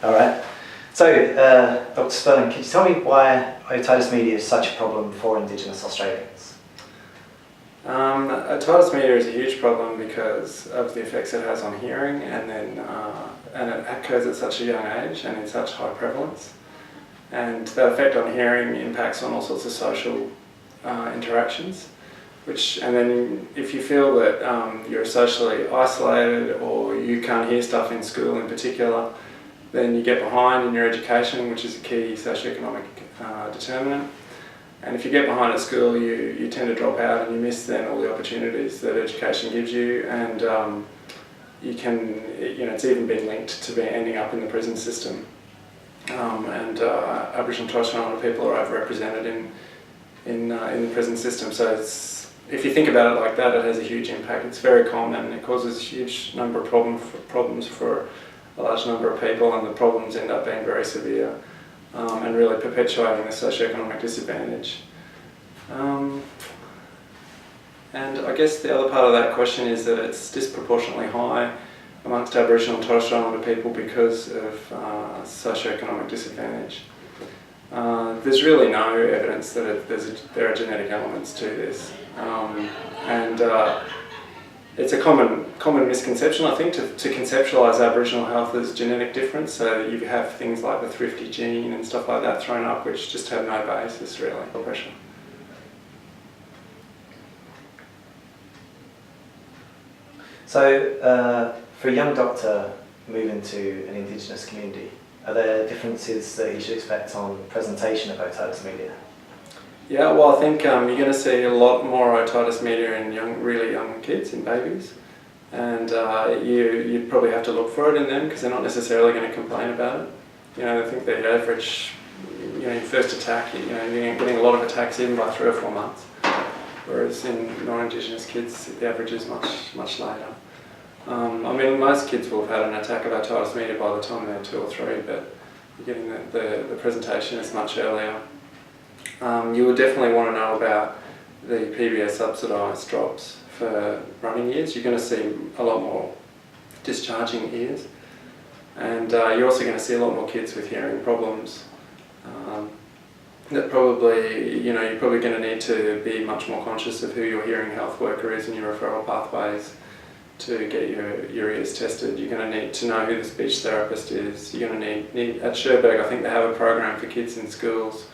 All right. So, Dr. Spurling, can you tell me why otitis media is such a problem for Indigenous Australians? Otitis media is a huge problem because of the effects it has on hearing, and it occurs at such a young age and in such high prevalence. And that effect on hearing impacts on all sorts of social interactions. And then if you feel that you're socially isolated or you can't hear stuff in school in particular, then you get behind in your education, which is a key socioeconomic determinant. And if you get behind at school, you tend to drop out and you miss then all the opportunities that education gives you, and it's even been linked to ending up in the prison system. Aboriginal and Torres Strait Islander people are overrepresented in the prison system. So if you think about it like that, it has a huge impact. It's very common. It causes a huge number of problems for a large number of people, and the problems end up being very severe and really perpetuating the socioeconomic disadvantage. And I guess the other part of that question is that it's disproportionately high amongst Aboriginal and Torres Strait Islander people because of socioeconomic disadvantage. There's really no evidence that there are genetic elements to this, it's a common misconception, I think, to conceptualise Aboriginal health as genetic difference. So you have things like the thrifty gene and stuff like that thrown up, which just have no basis really. Pressure. So, for a young doctor moving to an Indigenous community, are there differences that you should expect on presentation of otitis media? Yeah, well, I think you're going to see a lot more otitis media in really young kids, in babies, and you probably have to look for it in them because they're not necessarily going to complain about it. I think the average, your first attack, you're getting a lot of attacks even by 3 or 4 months, whereas in non-Indigenous kids the average is much later. Most kids will have had an attack of otitis media by the time they're 2 or 3, but you're getting the presentation is much earlier. You would definitely want to know about the PBS subsidised drops for running ears. You're going to see a lot more discharging ears, and you're also going to see a lot more kids with hearing problems. That probably, you're probably going to need to be much more conscious of who your hearing health worker is and your referral pathways to get your ears tested. You're going to need to know who the speech therapist is. You're going to need at Sherbrooke, I think they have a program for kids in schools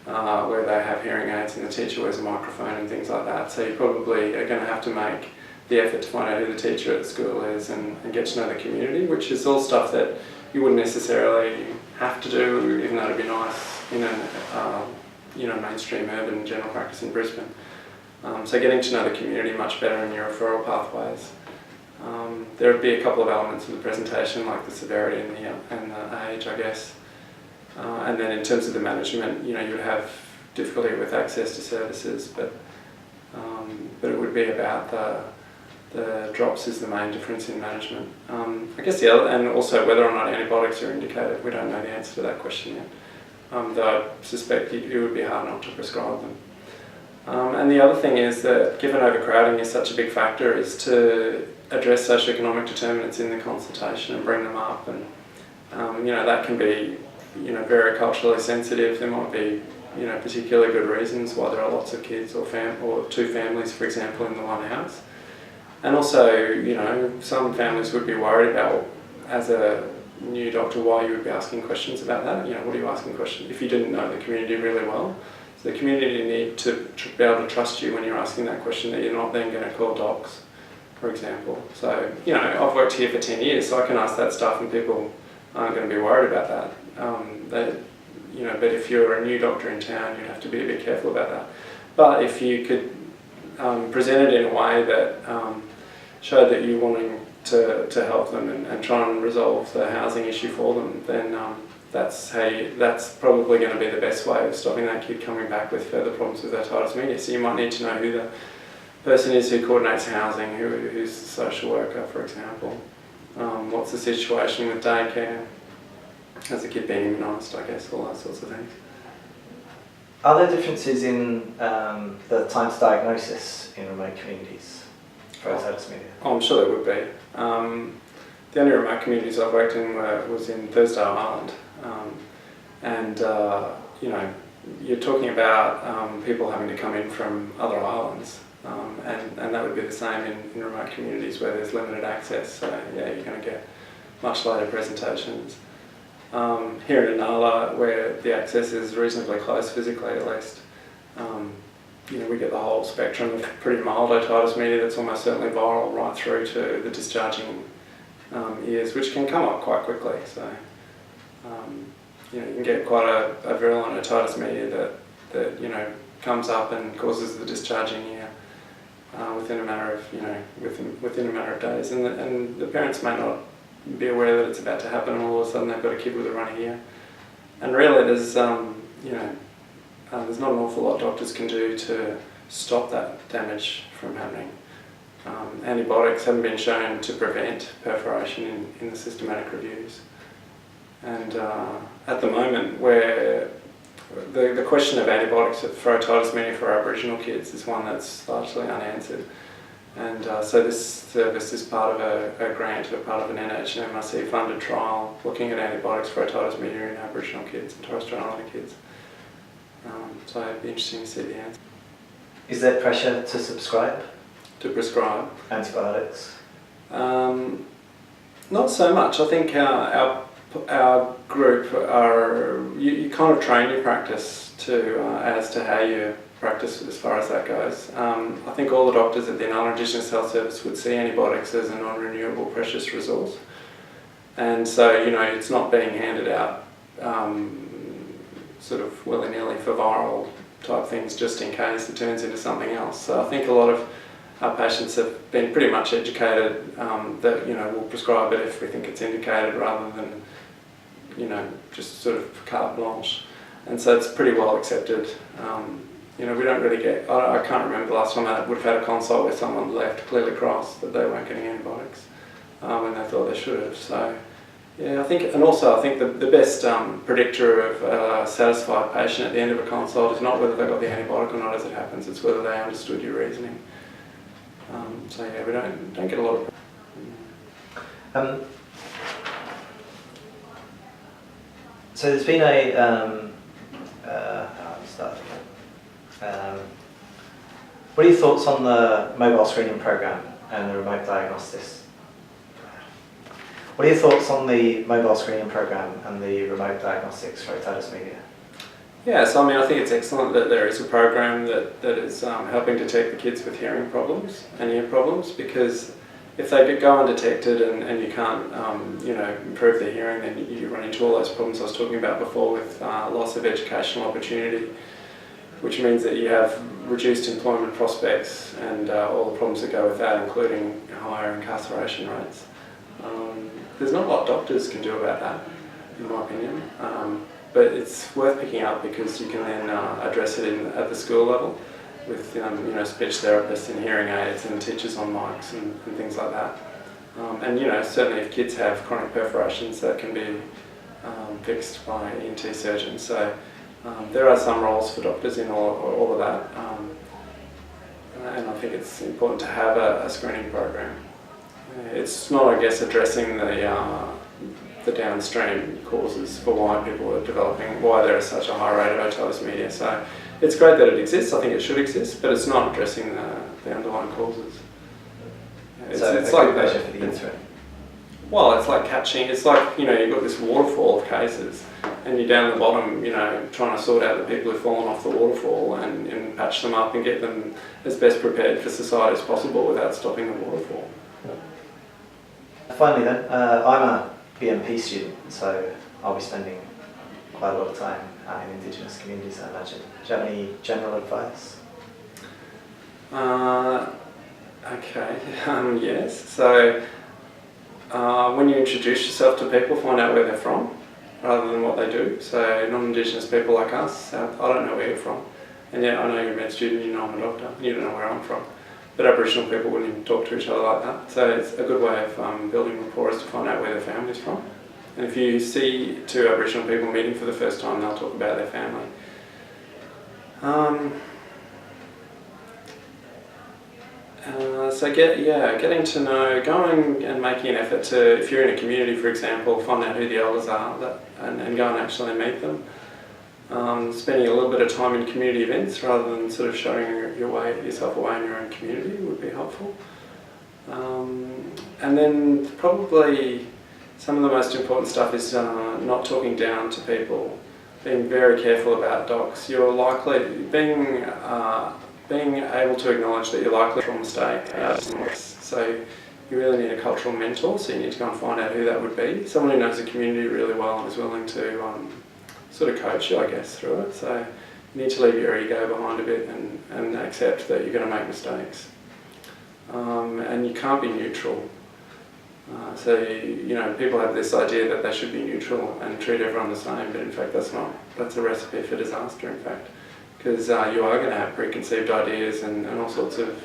where they have hearing aids and the teacher wears a microphone and things like that. So you probably are going to have to make the effort to find out who the teacher at school is and get to know the community, which is all stuff that you wouldn't necessarily have to do, even though it'd be nice in a mainstream urban general practice in Brisbane. So getting to know the community much better in your referral pathways. There would be a couple of elements of the presentation, like the severity and the age, I guess. And then in terms of the management, you would have difficulty with access to services, but it would be about the drops is the main difference in management. I guess the other, and also whether or not antibiotics are indicated. We don't know the answer to that question yet, though I suspect it would be hard not to prescribe them. And the other thing is that, given overcrowding is such a big factor, is to address socioeconomic determinants in the consultation and bring them up. And that can be very culturally sensitive. There might be particularly good reasons why there are lots of kids or 2 families, for example, in the one house. And also, some families would be worried about, as a new doctor, why you would be asking questions about that. What are you asking questions if you didn't know the community really well? So the community need to be able to trust you when you're asking that question, that you're not then going to call docs, for example. So, I've worked here for 10 years, so I can ask that stuff and people aren't going to be worried about that. But if you're a new doctor in town, you'd have to be a bit careful about that. But if you could present it in a way that showed that you're wanting to help them and try and resolve the housing issue for them, then that's probably going to be the best way of stopping that kid coming back with further problems with otitis media. So you might need to know who the person is who coordinates housing, who's the social worker, for example. What's the situation with daycare? Has the kid been immunised, I guess, all those sorts of things. Are there differences in the time to diagnosis in remote communities for otitis media? Oh, I'm sure there would be. the only remote communities I've worked in was in Thursday Island, you know, you're talking about people having to come in from other islands, and that would be the same in remote communities where there's limited access. So yeah, you're going to get much later presentations. Here in Inala, where the access is reasonably close physically at least, you know, we get the whole spectrum of pretty mild otitis media that's almost certainly viral right through to the discharging ears, which can come up quite quickly. So you know, you can get quite a virulent otitis media that you know, comes up and causes the discharging ear within a matter of, you know, within a matter of days, and the parents may not be aware that it's about to happen, and all of a sudden they've got a kid with a runny ear. And really, there's you know, there's not an awful lot doctors can do to stop that damage from happening. Antibiotics haven't been shown to prevent perforation in the systematic reviews. And at the moment, where the question of antibiotics for otitis media for Aboriginal kids is one that's largely unanswered. And so this service is part of a grant, or part of an NHMRC funded trial looking at antibiotics for otitis media in Aboriginal kids and Torres Strait Islander kids. So it'd be interesting to see the answer. Is there pressure to subscribe? To prescribe? Antibiotics? Not so much. I think our group are, you kind of train your practice to as to how you practice as far as that goes. I think all the doctors at the Inala Indigenous Health Service would see antibiotics as a non-renewable precious resource. And so, you know, it's not being handed out sort of willy-nilly for viral type things just in case it turns into something else. So I think a lot of our patients have been pretty much educated that, you know, we'll prescribe it if we think it's indicated rather than, you know, just sort of carte blanche. And so it's pretty well accepted. You know, we don't really get, I can't remember the last time I would have had a consult where someone left clearly crossed that they weren't getting antibiotics when they thought they should have. So yeah, I think, and also I think the best predictor of a satisfied patient at the end of a consult is not whether they got the antibiotic or not as it happens, it's whether they understood your reasoning. So yeah, we don't get a lot of... So there's been what are your thoughts on the mobile screening program and the remote diagnostics? What are your thoughts on the mobile screening program and the remote diagnostics for otitis media? Yeah, so I mean, I think it's excellent that there is a program that is helping detect the kids with hearing problems and ear problems, because if they go undetected and you can't, you know, improve their hearing, then you run into all those problems I was talking about before with loss of educational opportunity, which means that you have reduced employment prospects and all the problems that go with that, including higher incarceration rates. There's not a lot doctors can do about that, in my opinion, but it's worth picking up because you can then address it at the school level with you know, speech therapists and hearing aids and teachers on mics and things like that. And you know, certainly if kids have chronic perforations, that can be fixed by ENT surgeons. So there are some roles for doctors in all of that, and I think it's important to have a screening program. It's not, I guess, addressing the downstream causes for why people are developing, why there is such a high rate of otitis media. So it's great that it exists, I think it should exist, but it's not addressing the underlying causes. It's like measure for the interim. Well, it's like catching, it's like, you know, you've got this waterfall of cases and you're down the bottom, you know, trying to sort out the people who've fallen off the waterfall and patch them up and get them as best prepared for society as possible without stopping the waterfall. Finally then, I'm a BMP student, so I'll be spending quite a lot of time in Indigenous communities, I imagine. Do you have any general advice? Okay, yes. So when you introduce yourself to people, find out where they're from rather than what they do. So non-Indigenous people like us, I don't know where you're from. And yeah, I know you're a med student, you know I'm a doctor, you don't know where I'm from. But Aboriginal people wouldn't even talk to each other like that. So it's a good way of building rapport is to find out where their family's from. And if you see two Aboriginal people meeting for the first time, they'll talk about their family. So getting to know, going and making an effort to, if you're in a community, for example, find out who the elders are and go and actually meet them. Spending a little bit of time in community events rather than sort of showing yourself away in your own community would be helpful. And then probably some of the most important stuff is not talking down to people, being very careful about docs. You're likely, being able to acknowledge that you're likely to make a mistake. So you really need a cultural mentor, so you need to go and find out who that would be. Someone who knows the community really well and is willing to sort of coach you, I guess, through it. So you need to leave your ego behind a bit and accept that you're going to make mistakes. And you can't be neutral. So people have this idea that they should be neutral and treat everyone the same, but in fact that's a recipe for disaster, in fact, because you are going to have preconceived ideas and all sorts of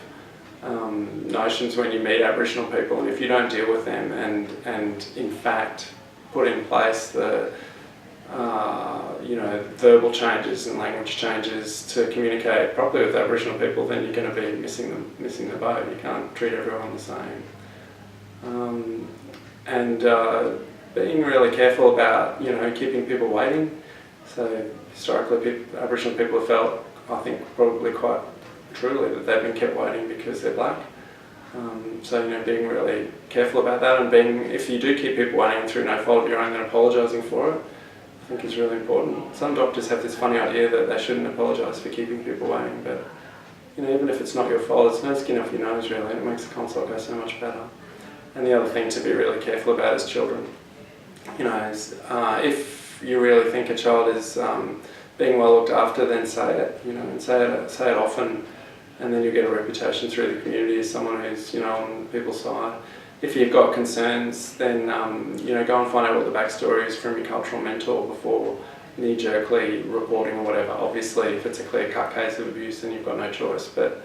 notions when you meet Aboriginal people, and if you don't deal with them and in fact put in place the verbal changes and language changes to communicate properly with Aboriginal people, then you're going to be missing the boat. You can't treat everyone the same. And being really careful about keeping people waiting. So historically, Aboriginal people have felt, I think, probably quite truly that they've been kept waiting because they're black. So being really careful about that, and if you do keep people waiting through no fault of your own, then apologising for it, I think is really important. Some doctors have this funny idea that they shouldn't apologise for keeping people waiting, but even if it's not your fault, it's no skin off your nose really, and it makes the consult go so much better. And the other thing to be really careful about is children. If you really think a child is being well looked after, then say it. And say it often, and then you get a reputation through the community as someone who's on people's side. If you've got concerns, then go and find out what the backstory is from your cultural mentor before knee-jerkly reporting or whatever. Obviously, if it's a clear-cut case of abuse, then you've got no choice. But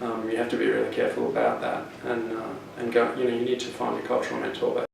you have to be really careful about that, and go. You need to find a cultural mentor.